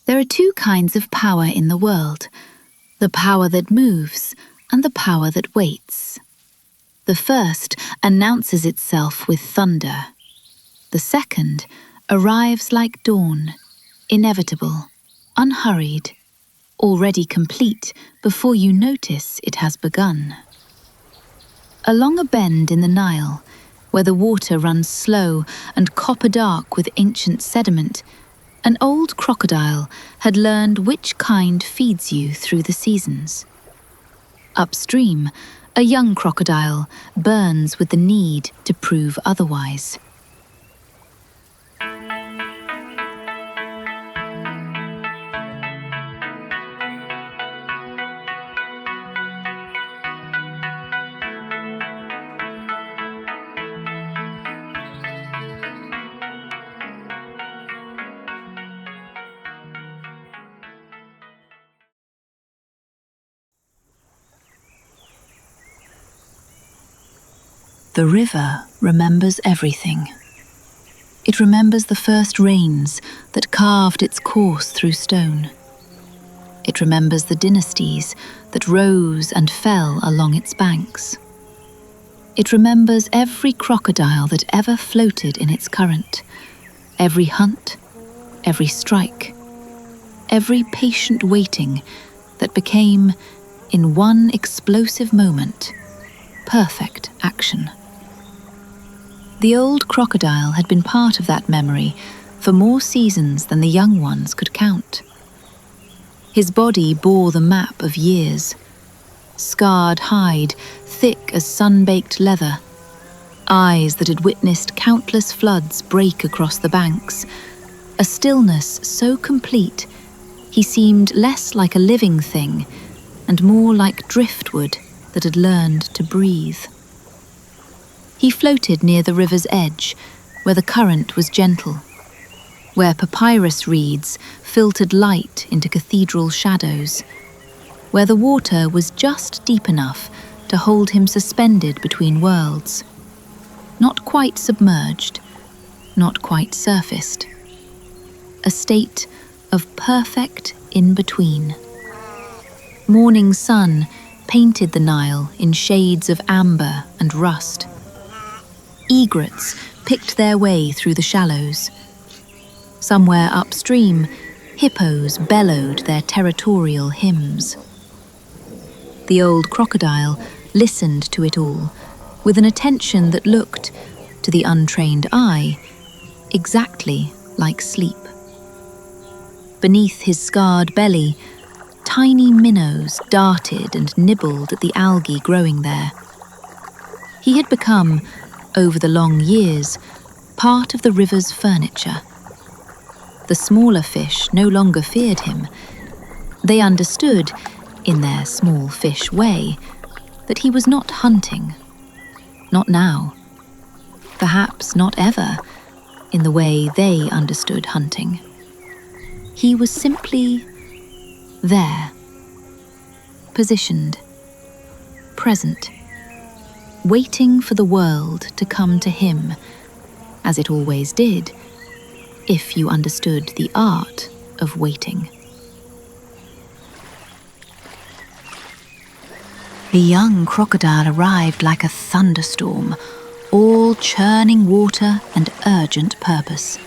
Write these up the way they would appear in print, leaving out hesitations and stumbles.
There are two kinds of power in the world: the power that moves and the power that waits. The first announces itself with thunder. The second arrives like dawn, inevitable, unhurried, already complete before you notice it has begun. Along a bend in the Nile, where the water runs slow and copper-dark with ancient sediment, an old crocodile had learned which kind feeds you through the seasons. Upstream, a young crocodile burns with the need to prove otherwise. The river remembers everything. It remembers the first rains that carved its course through stone. It remembers the dynasties that rose and fell along its banks. It remembers every crocodile that ever floated in its current, every hunt, every strike, every patient waiting that became, in one explosive moment, perfect action. The old crocodile had been part of that memory for more seasons than the young ones could count. His body bore the map of years: scarred hide, thick as sun-baked leather, eyes that had witnessed countless floods break across the banks, a stillness so complete he seemed less like a living thing and more like driftwood that had learned to breathe. He floated near the river's edge, where the current was gentle, where papyrus reeds filtered light into cathedral shadows, where the water was just deep enough to hold him suspended between worlds, not quite submerged, not quite surfaced. A state of perfect in-between. Morning sun painted the Nile in shades of amber and rust. Egrets picked their way through the shallows. Somewhere upstream, hippos bellowed their territorial hymns. The old crocodile listened to it all with an attention that looked, to the untrained eye, exactly like sleep. Beneath his scarred belly, tiny minnows darted and nibbled at the algae growing there. He had become, over the long years, part of the river's furniture. The smaller fish no longer feared him. They understood, in their small fish way, that he was not hunting. Not now. Perhaps not ever, in the way they understood hunting. He was simply there, positioned, present, waiting for the world to come to him, as it always did, if you understood the art of waiting. The young crocodile arrived like a thunderstorm, all churning water and urgent purpose.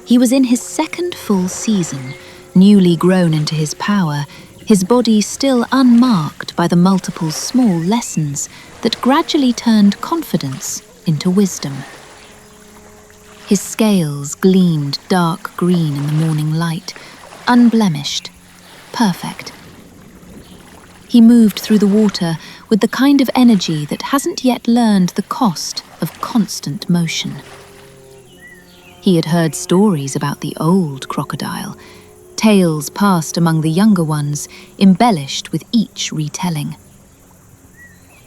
He was in his second full season, newly grown into his power, his body still unmarked by the multiple small lessons that gradually turned confidence into wisdom. His scales gleamed dark green in the morning light, unblemished, perfect. He moved through the water with the kind of energy that hasn't yet learned the cost of constant motion. He had heard stories about the old crocodile, tales passed among the younger ones, embellished with each retelling.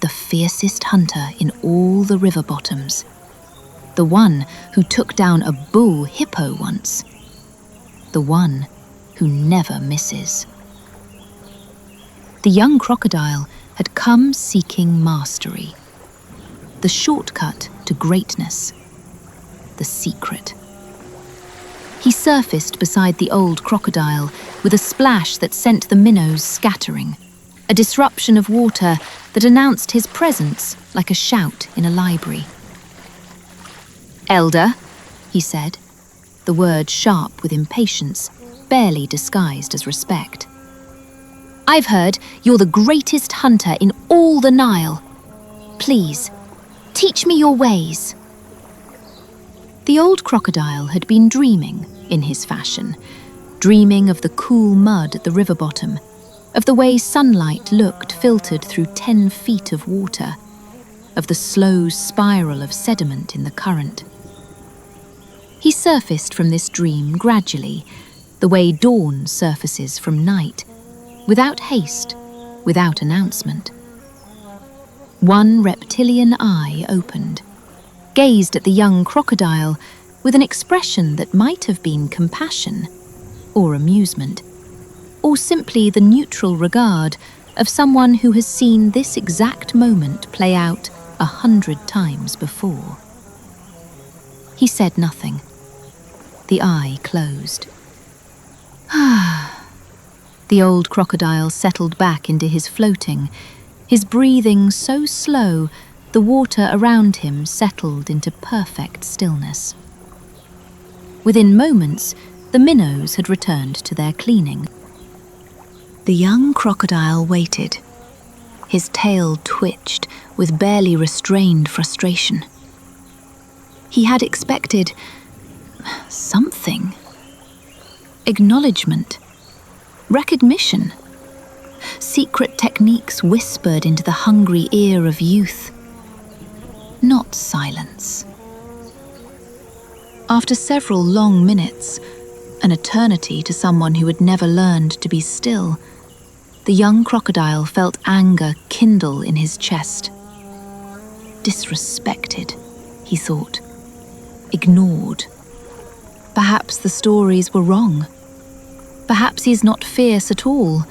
The fiercest hunter in all the river bottoms. The one who took down a bull hippo once. The one who never misses. The young crocodile had come seeking mastery. The shortcut to greatness. The secret. He surfaced beside the old crocodile with a splash that sent the minnows scattering, a disruption of water that announced his presence like a shout in a library. "Elder," he said, the word sharp with impatience, barely disguised as respect. "I've heard you're the greatest hunter in all the Nile. Please, teach me your ways." The old crocodile had been dreaming, in his fashion, dreaming of the cool mud at the river bottom, of the way sunlight looked filtered through 10 feet of water, of the slow spiral of sediment in the current. He surfaced from this dream gradually, the way dawn surfaces from night, without haste, without announcement. One reptilian eye opened, gazed at the young crocodile with an expression that might have been compassion, or amusement, or simply the neutral regard of someone who has seen this exact moment play out 100 times before. He said nothing. The eye closed. The old crocodile settled back into his floating, his breathing so slow the water around him settled into perfect stillness. Within moments, the minnows had returned to their cleaning. The young crocodile waited. His tail twitched with barely restrained frustration. He had expected something. Acknowledgement. Recognition. Secret techniques whispered into the hungry ear of youth. Not silence. After several long minutes, an eternity to someone who had never learned to be still, the young crocodile felt anger kindle in his chest. Disrespected, he thought. Ignored. Perhaps the stories were wrong. Perhaps he's not fierce at all.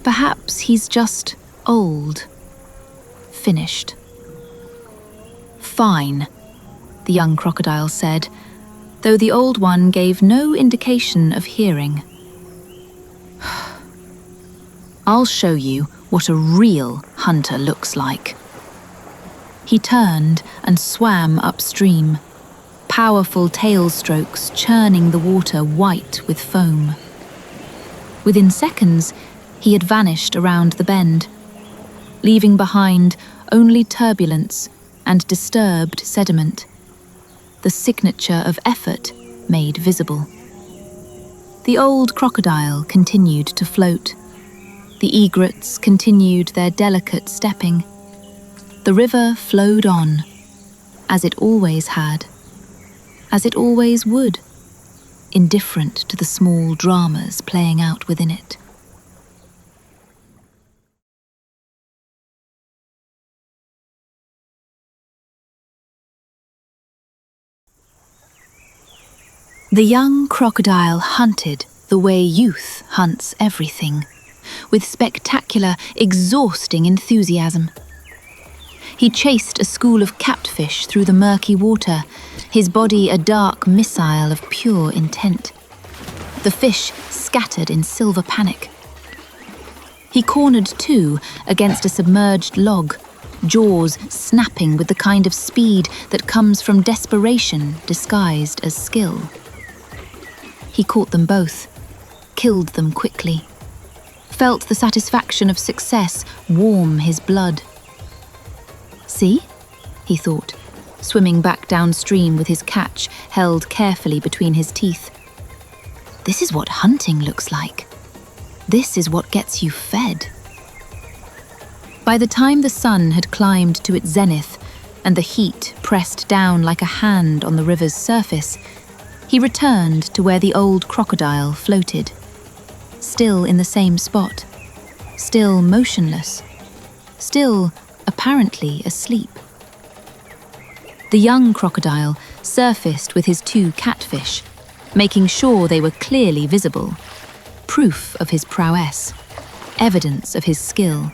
Perhaps he's just old. Finished. "Fine," the young crocodile said, though the old one gave no indication of hearing. "I'll show you what a real hunter looks like." He turned and swam upstream, powerful tail strokes churning the water white with foam. Within seconds, he had vanished around the bend, leaving behind only turbulence and disturbed sediment, the signature of effort made visible. The old crocodile continued to float. The egrets continued their delicate stepping. The river flowed on, as it always had, as it always would, indifferent to the small dramas playing out within it. The young crocodile hunted the way youth hunts everything, with spectacular, exhausting enthusiasm. He chased a school of catfish through the murky water, his body a dark missile of pure intent. The fish scattered in silver panic. He cornered two against a submerged log, jaws snapping with the kind of speed that comes from desperation disguised as skill. He caught them both, killed them quickly, felt the satisfaction of success warm his blood. "See?" he thought, swimming back downstream with his catch held carefully between his teeth. "This is what hunting looks like. This is what gets you fed." By the time the sun had climbed to its zenith and the heat pressed down like a hand on the river's surface, he returned to where the old crocodile floated, still in the same spot, still motionless, still apparently asleep. The young crocodile surfaced with his two catfish, making sure they were clearly visible, proof of his prowess, evidence of his skill.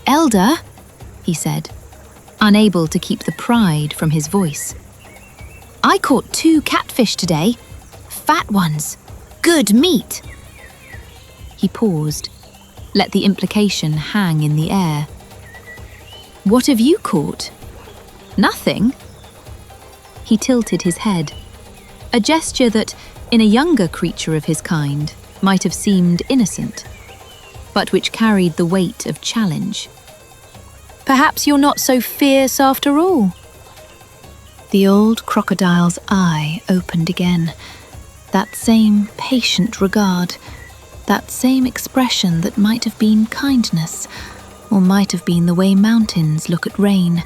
"Elder," he said, unable to keep the pride from his voice. "I caught 2 catfish today, fat ones. Good meat." He paused, let the implication hang in the air. "What have you caught?" "Nothing." He tilted his head, a gesture that, in a younger creature of his kind, might have seemed innocent, but which carried the weight of challenge. "Perhaps you're not so fierce after all." The old crocodile's eye opened again, that same patient regard, that same expression that might have been kindness, or might have been the way mountains look at rain,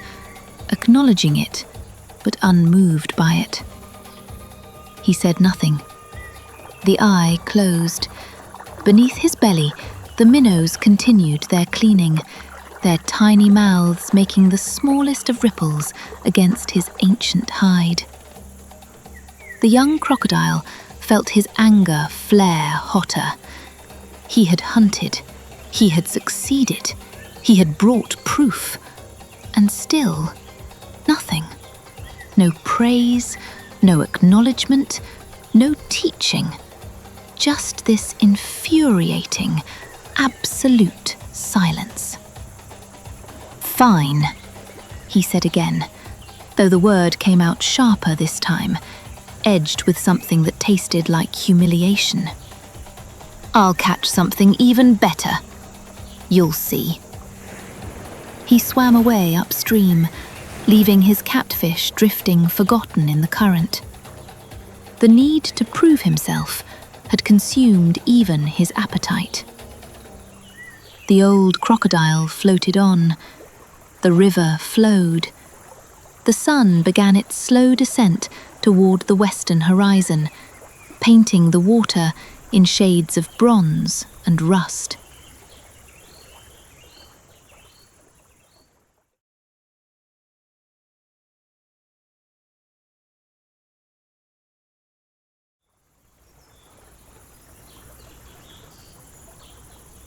acknowledging it, but unmoved by it. He said nothing. The eye closed. Beneath his belly, the minnows continued their cleaning, their tiny mouths making the smallest of ripples against his ancient hide. The young crocodile felt his anger flare hotter. He had hunted, he had succeeded, he had brought proof, and still nothing. No praise, no acknowledgement, no teaching. Just this infuriating, absolute silence. "Fine," he said again, though the word came out sharper this time, edged with something that tasted like humiliation. "I'll catch something even better. You'll see." He swam away upstream, leaving his catfish drifting forgotten in the current. The need to prove himself had consumed even his appetite. The old crocodile floated on. The river flowed. The sun began its slow descent toward the western horizon, painting the water in shades of bronze and rust.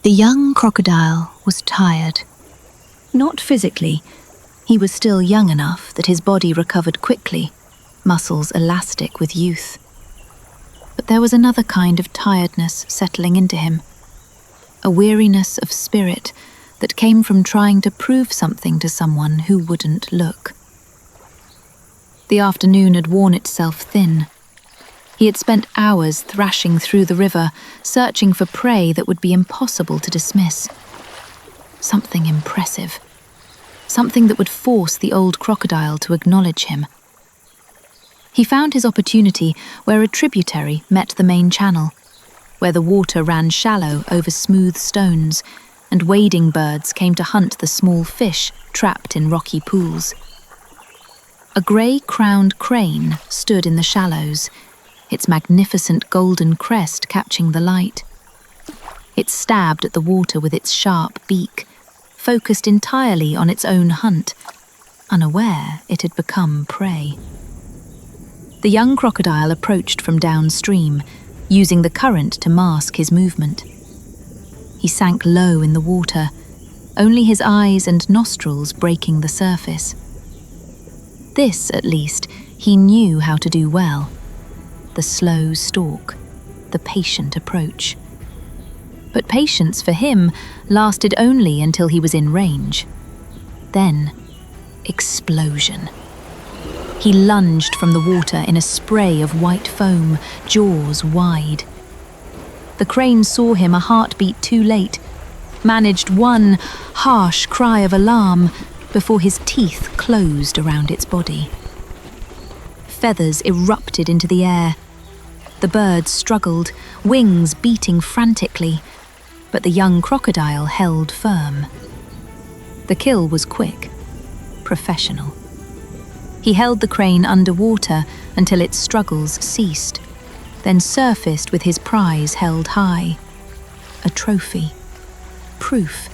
The young crocodile was tired. Not physically. He was still young enough that his body recovered quickly, muscles elastic with youth. But there was another kind of tiredness settling into him, a weariness of spirit that came from trying to prove something to someone who wouldn't look. The afternoon had worn itself thin. He had spent hours thrashing through the river, searching for prey that would be impossible to dismiss. Something impressive. Something that would force the old crocodile to acknowledge him. He found his opportunity where a tributary met the main channel, where the water ran shallow over smooth stones, and wading birds came to hunt the small fish trapped in rocky pools. A grey-crowned crane stood in the shallows, its magnificent golden crest catching the light. It stabbed at the water with its sharp beak, focused entirely on its own hunt, unaware it had become prey. The young crocodile approached from downstream, using the current to mask his movement. He sank low in the water, only his eyes and nostrils breaking the surface. This, at least, he knew how to do well. The slow stalk, the patient approach. But patience for him lasted only until he was in range. Then, explosion. He lunged from the water in a spray of white foam, jaws wide. The crane saw him a heartbeat too late, managed one harsh cry of alarm before his teeth closed around its body. Feathers erupted into the air. The bird struggled, wings beating frantically, but the young crocodile held firm. The kill was quick, professional. He held the crane underwater until its struggles ceased, then surfaced with his prize held high. A trophy, proof,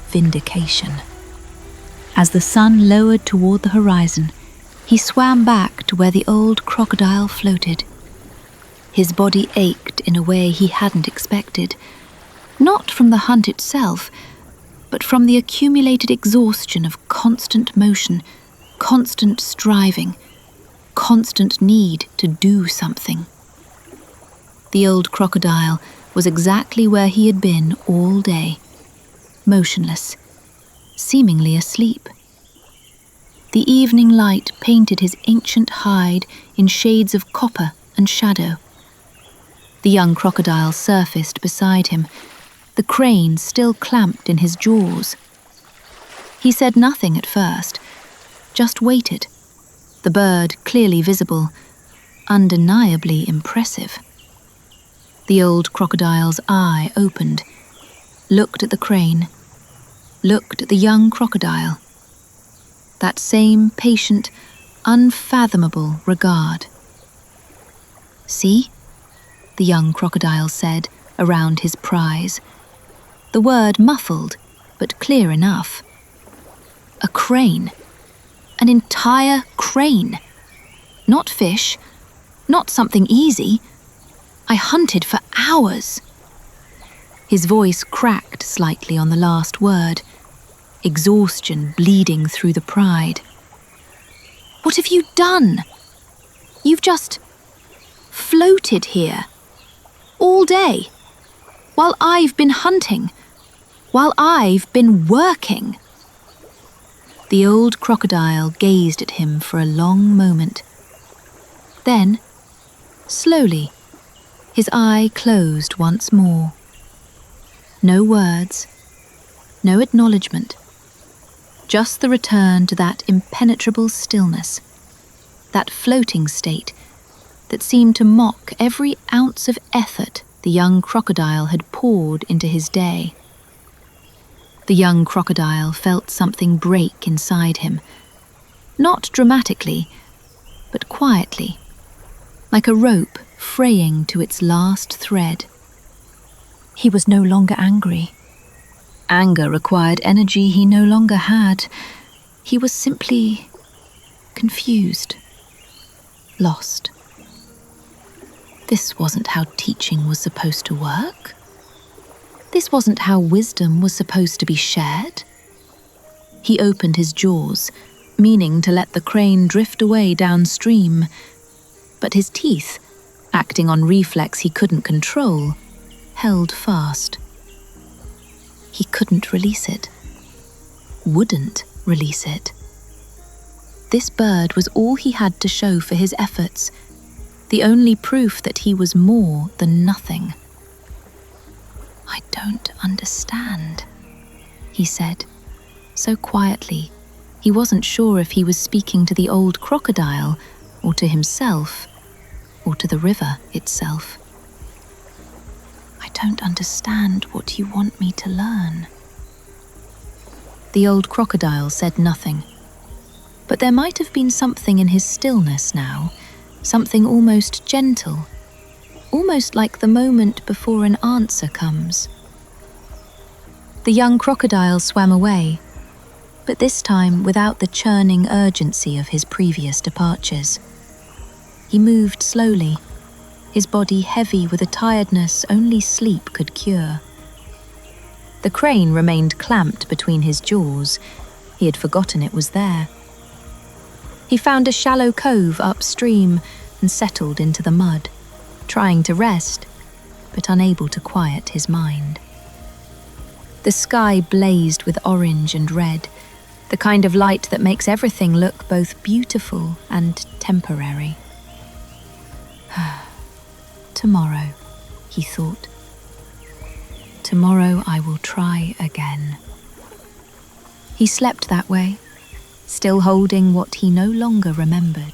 vindication. As the sun lowered toward the horizon, he swam back to where the old crocodile floated. His body ached in a way he hadn't expected, not from the hunt itself, but from the accumulated exhaustion of constant motion, constant striving, constant need to do something. The old crocodile was exactly where he had been all day, motionless, seemingly asleep. The evening light painted his ancient hide in shades of copper and shadow. The young crocodile surfaced beside him, the crane still clamped in his jaws. He said nothing at first, just waited, the bird clearly visible, undeniably impressive. The old crocodile's eye opened, looked at the crane, looked at the young crocodile. That same patient, unfathomable regard. "See?" the young crocodile said around his prize, the word muffled but clear enough. A crane. An entire crane. Not fish, not something easy. I hunted for hours. His voice cracked slightly on the last word, exhaustion bleeding through the pride. "What have you done? You've just floated here all day, while I've been hunting, while I've been working." The old crocodile gazed at him for a long moment. Then, slowly, his eye closed once more. No words, no acknowledgement, just the return to that impenetrable stillness, that floating state that seemed to mock every ounce of effort the young crocodile had poured into his day. The young crocodile felt something break inside him, not dramatically, but quietly, like a rope fraying to its last thread. He was no longer angry. Anger required energy he no longer had. He was simply confused, lost. This wasn't how teaching was supposed to work. This wasn't how wisdom was supposed to be shared. He opened his jaws, meaning to let the crane drift away downstream, but his teeth, acting on reflex he couldn't control, held fast. He couldn't release it. Wouldn't release it. This bird was all he had to show for his efforts, the only proof that he was more than nothing. "I don't understand," he said, so quietly he wasn't sure if he was speaking to the old crocodile or to himself or to the river itself. "I don't understand what you want me to learn." The old crocodile said nothing, but there might have been something in his stillness now, something almost gentle, almost like the moment before an answer comes. The young crocodile swam away, but this time without the churning urgency of his previous departures. He moved slowly, his body heavy with a tiredness only sleep could cure. The crane remained clamped between his jaws. He had forgotten it was there. He found a shallow cove upstream and settled into the mud, trying to rest, but unable to quiet his mind. The sky blazed with orange and red, the kind of light that makes everything look both beautiful and temporary. Tomorrow, he thought. Tomorrow I will try again. He slept that way, still holding what he no longer remembered.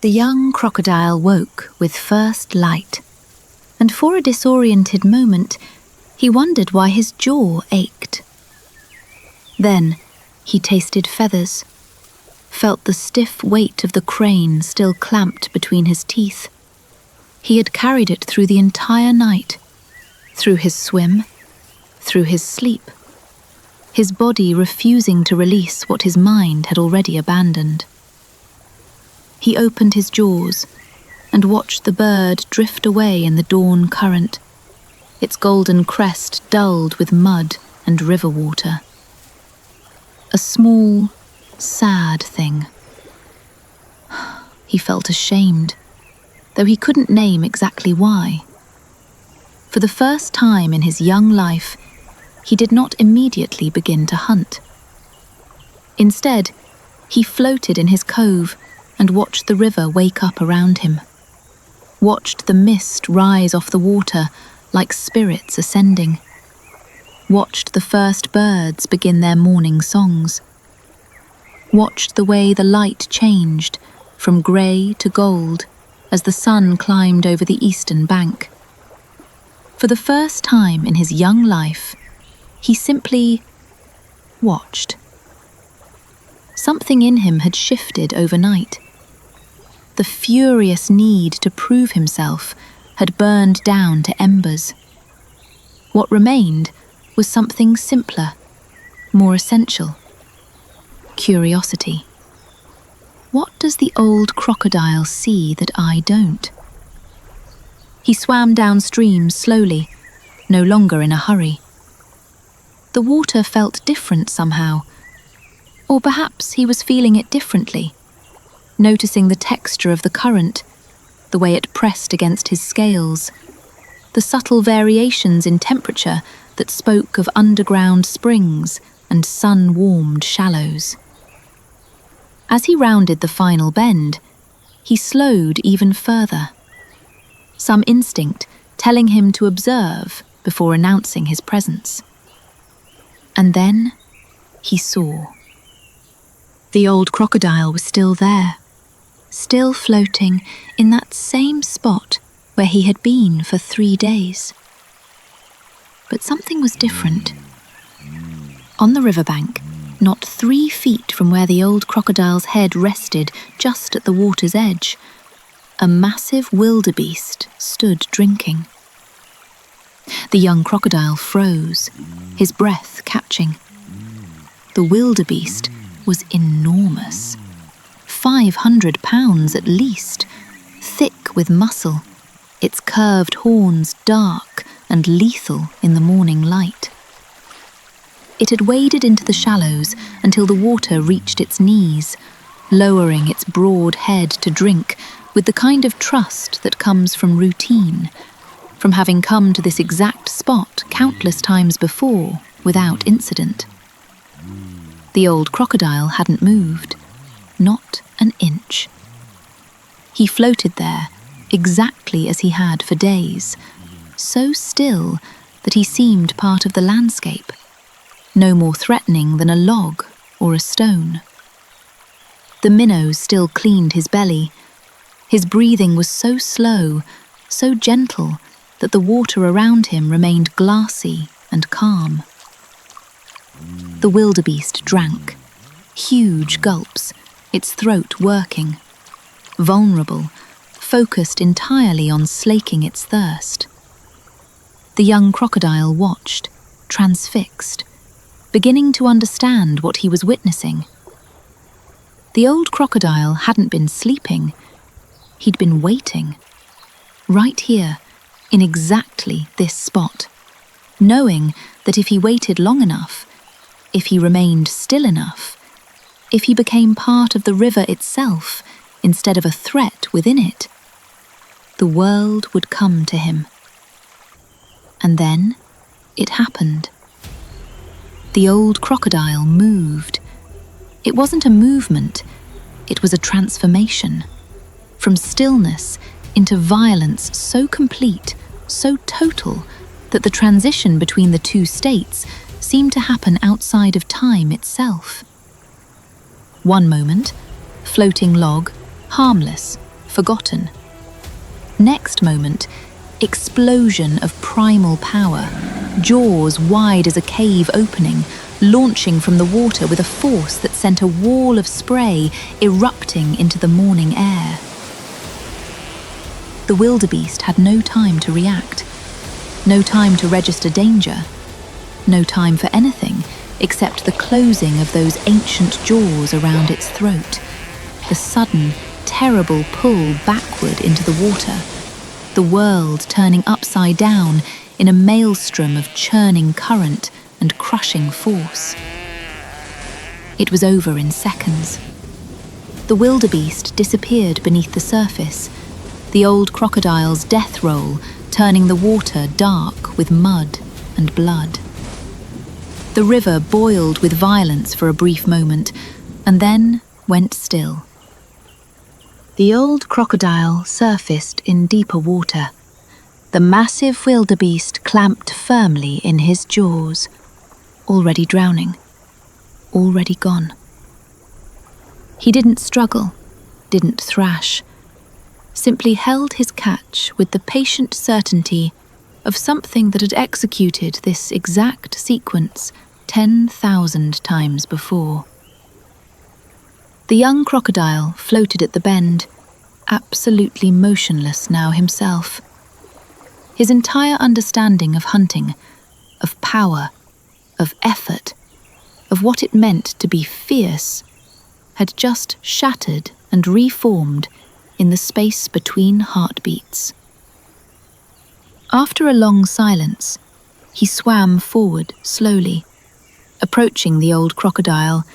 The young crocodile woke with first light, and for a disoriented moment, he wondered why his jaw ached. Then he tasted feathers, felt the stiff weight of the crane still clamped between his teeth. He had carried it through the entire night, through his swim, through his sleep, his body refusing to release what his mind had already abandoned. He opened his jaws and watched the bird drift away in the dawn current, its golden crest dulled with mud and river water. A small, sad thing. He felt ashamed, though he couldn't name exactly why. For the first time in his young life, he did not immediately begin to hunt. Instead, he floated in his cove and watched the river wake up around him. Watched the mist rise off the water like spirits ascending. Watched the first birds begin their morning songs. Watched the way the light changed from grey to gold as the sun climbed over the eastern bank. For the first time in his young life, he simply watched. Something in him had shifted overnight. The furious need to prove himself had burned down to embers. What remained was something simpler, more essential. Curiosity. What does the old crocodile see that I don't? He swam downstream slowly, no longer in a hurry. The water felt different somehow, or perhaps he was feeling it differently, noticing the texture of the current, the way it pressed against his scales, the subtle variations in temperature that spoke of underground springs and sun-warmed shallows. As he rounded the final bend, he slowed even further, some instinct telling him to observe before announcing his presence. And then he saw. The old crocodile was still there, still floating in that same spot where he had been for 3 days. But something was different. On the riverbank, not 3 feet from where the old crocodile's head rested just at the water's edge, a massive wildebeest stood drinking. The young crocodile froze, his breath catching. The wildebeest was enormous, 500 pounds at least, thick with muscle, its curved horns dark and lethal in the morning light. It had waded into the shallows until the water reached its knees, lowering its broad head to drink with the kind of trust that comes from routine, from having come to this exact spot countless times before without incident. The old crocodile hadn't moved, not an inch. He floated there, exactly as he had for days, so still that he seemed part of the landscape, no more threatening than a log or a stone. The minnows still cleaned his belly. His breathing was so slow, so gentle, that the water around him remained glassy and calm. The wildebeest drank, huge gulps, its throat working, vulnerable, focused entirely on slaking its thirst. The young crocodile watched, transfixed, beginning to understand what he was witnessing. The old crocodile hadn't been sleeping, he'd been waiting, right here, in exactly this spot, knowing that if he waited long enough, if he remained still enough, if he became part of the river itself instead of a threat within it, the world would come to him. And then it happened. The old crocodile moved. It wasn't a movement, it was a transformation. From stillness into violence so complete, so total, that the transition between the two states seemed to happen outside of time itself. One moment, floating log, harmless, forgotten. Next moment, explosion of primal power, jaws wide as a cave opening, launching from the water with a force that sent a wall of spray erupting into the morning air. The wildebeest had no time to react, no time to register danger, no time for anything except the closing of those ancient jaws around its throat, the sudden, terrible pull backward into the water, the world turning upside down in a maelstrom of churning current and crushing force. It was over in seconds. The wildebeest disappeared beneath the surface, the old crocodile's death roll turning the water dark with mud and blood. The river boiled with violence for a brief moment, and then went still. The old crocodile surfaced in deeper water, the massive wildebeest clamped firmly in his jaws, already drowning, already gone. He didn't struggle, didn't thrash, simply held his catch with the patient certainty of something that had executed this exact sequence 10,000 times before. The young crocodile floated at the bend, absolutely motionless now himself. His entire understanding of hunting, of power, of effort, of what it meant to be fierce, had just shattered and reformed in the space between heartbeats. After a long silence, he swam forward slowly, approaching the old crocodile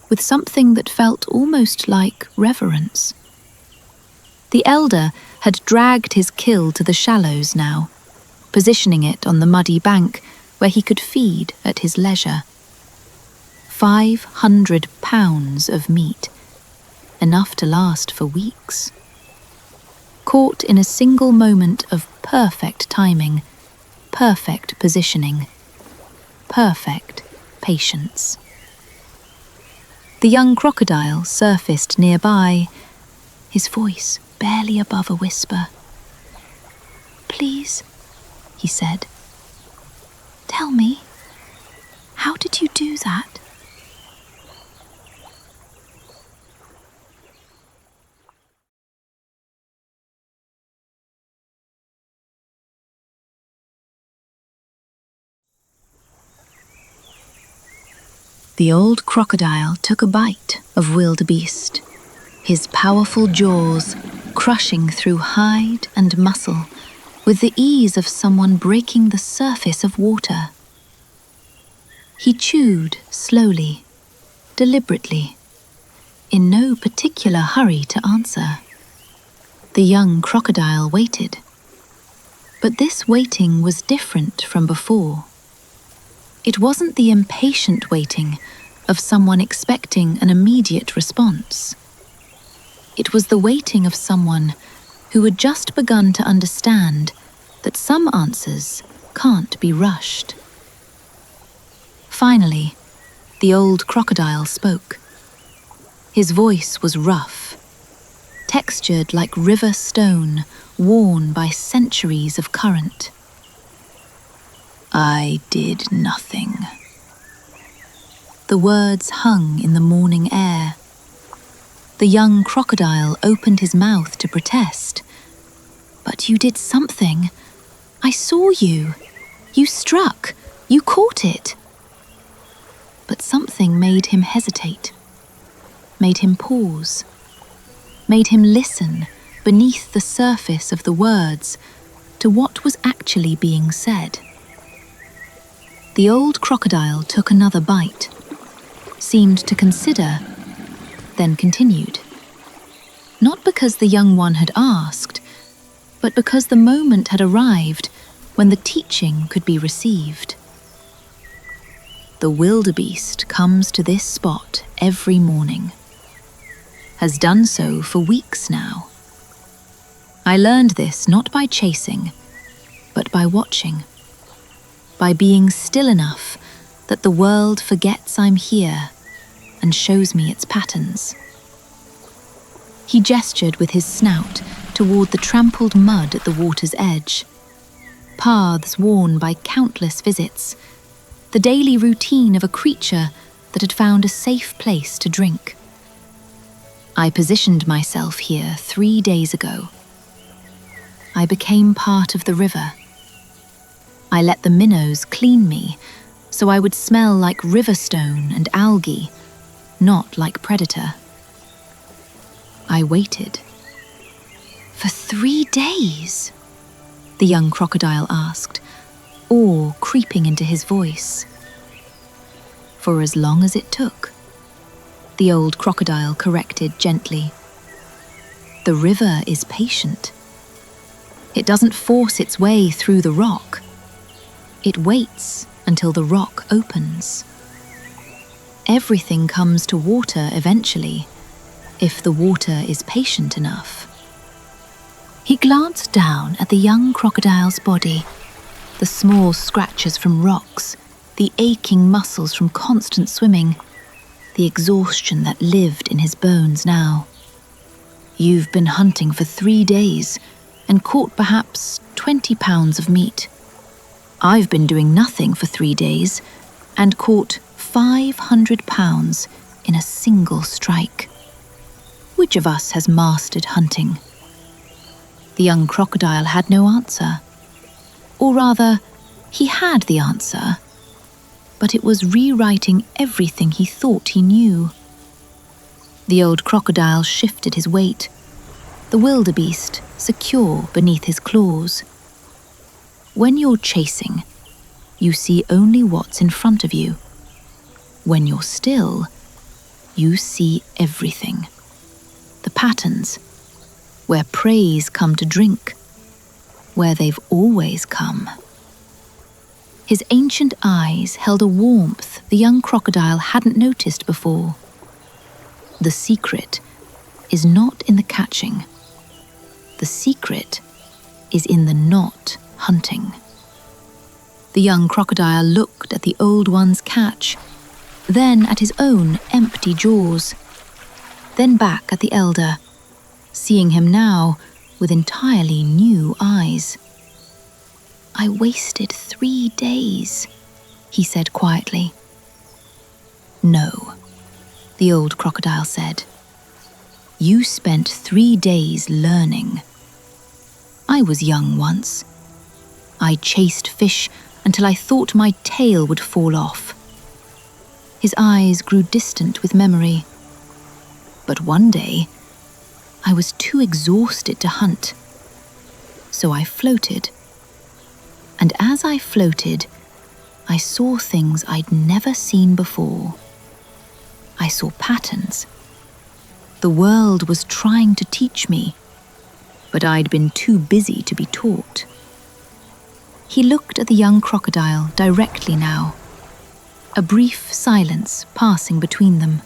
with something that felt almost like reverence. The elder had dragged his kill to the shallows now, positioning it on the muddy bank where he could feed at his leisure. 500 pounds of meat, enough to last for weeks. Caught in a single moment of perfect timing, perfect positioning, perfect patience. The young crocodile surfaced nearby, his voice barely above a whisper. "Please," he said, "tell me, how did you do that?" The old crocodile took a bite of wildebeest, his powerful jaws crushing through hide and muscle with the ease of someone breaking the surface of water. He chewed slowly, deliberately, in no particular hurry to answer. The young crocodile waited, but this waiting was different from before. It wasn't the impatient waiting of someone expecting an immediate response. It was the waiting of someone who had just begun to understand that some answers can't be rushed. Finally, the old crocodile spoke. His voice was rough, textured like river stone worn by centuries of current. "I did nothing." The words hung in the morning air. The young crocodile opened his mouth to protest. "But you did something. I saw you. You struck. You caught it." But something made him hesitate, made him pause, made him listen beneath the surface of the words to what was actually being said. The old crocodile took another bite, seemed to consider, then continued. Not because the young one had asked, but because the moment had arrived when the teaching could be received. The wildebeest comes to this spot every morning, has done so for weeks now. I learned this not by chasing, but by watching, by being still enough that the world forgets I'm here and shows me its patterns. He gestured with his snout toward the trampled mud at the water's edge, paths worn by countless visits, the daily routine of a creature that had found a safe place to drink. I positioned myself here 3 days ago. I became part of the river. I let the minnows clean me so I would smell like riverstone and algae, not like predator. I waited. For 3 days? The young crocodile asked, awe creeping into his voice. For as long as it took, the old crocodile corrected gently. The river is patient. It doesn't force its way through the rock. It waits until the rock opens. Everything comes to water eventually, if the water is patient enough. He glanced down at the young crocodile's body, the small scratches from rocks, the aching muscles from constant swimming, the exhaustion that lived in his bones now. You've been hunting for 3 days and caught perhaps 20 pounds of meat. I've been doing nothing for 3 days and caught 500 pounds in a single strike. Which of us has mastered hunting? The young crocodile had no answer. Or rather, he had the answer, but it was rewriting everything he thought he knew. The old crocodile shifted his weight, the wildebeest secure beneath his claws. When you're chasing, you see only what's in front of you. When you're still, you see everything. The patterns, where preys come to drink, where they've always come. His ancient eyes held a warmth the young crocodile hadn't noticed before. The secret is not in the catching. The secret is in the not hunting. The young crocodile looked at the old one's catch, then at his own empty jaws, then back at the elder, seeing him now with entirely new eyes. I wasted 3 days, he said quietly. No, the old crocodile said. You spent 3 days learning. I was young once. I chased fish until I thought my tail would fall off. His eyes grew distant with memory. But one day, I was too exhausted to hunt. So I floated. And as I floated, I saw things I'd never seen before. I saw patterns. The world was trying to teach me, but I'd been too busy to be taught. He looked at the young crocodile directly now, a brief silence passing between them.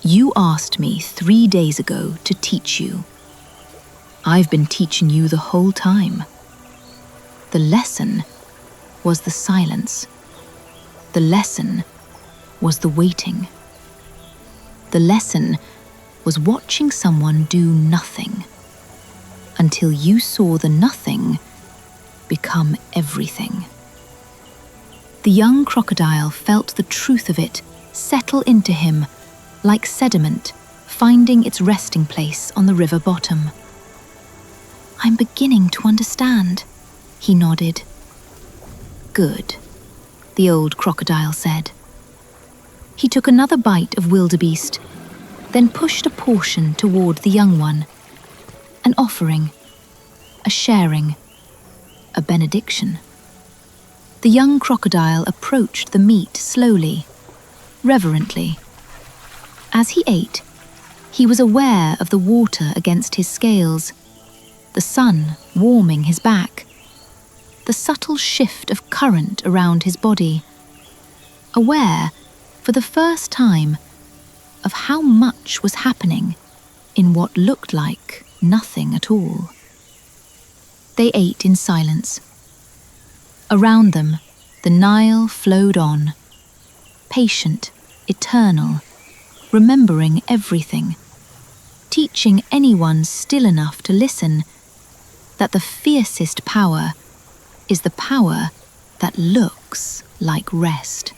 You asked me 3 days ago to teach you. I've been teaching you the whole time. The lesson was the silence. The lesson was the waiting. The lesson was watching someone do nothing until you saw the nothing become everything. The young crocodile felt the truth of it settle into him like sediment finding its resting place on the river bottom. I'm beginning to understand, he nodded. Good, the old crocodile said. He took another bite of wildebeest, then pushed a portion toward the young one, an offering, a sharing, a benediction. The young crocodile approached the meat slowly, reverently. As he ate, he was aware of the water against his scales, the sun warming his back, the subtle shift of current around his body, aware, for the first time, of how much was happening in what looked like nothing at all. They ate in silence. Around them, the Nile flowed on, patient, eternal, remembering everything, teaching anyone still enough to listen that the fiercest power is the power that looks like rest.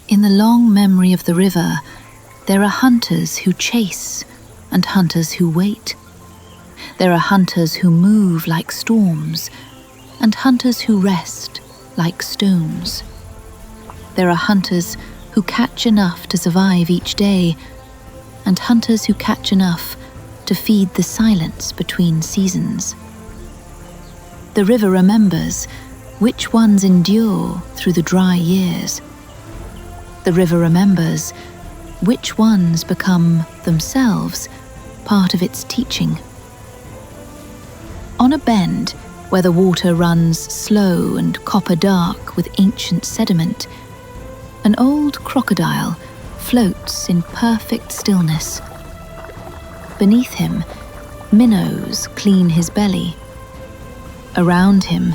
In the long memory of the river, there are hunters who chase and hunters who wait. There are hunters who move like storms and hunters who rest like stones. There are hunters who catch enough to survive each day and hunters who catch enough to feed the silence between seasons. The river remembers which ones endure through the dry years. The river remembers which ones become themselves part of its teaching. On a bend where the water runs slow and copper dark with ancient sediment, an old crocodile floats in perfect stillness. Beneath him, minnows clean his belly. Around him,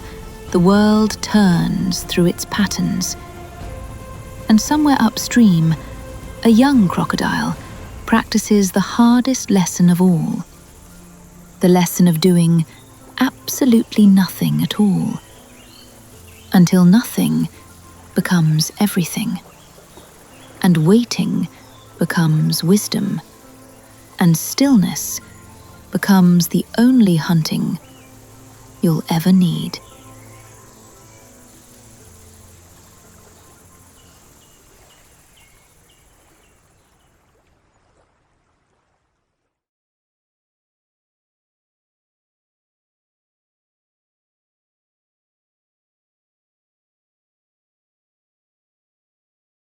the world turns through its patterns. And somewhere upstream, a young crocodile practices the hardest lesson of all, the lesson of doing absolutely nothing at all, until nothing becomes everything, and waiting becomes wisdom, and stillness becomes the only hunting you'll ever need.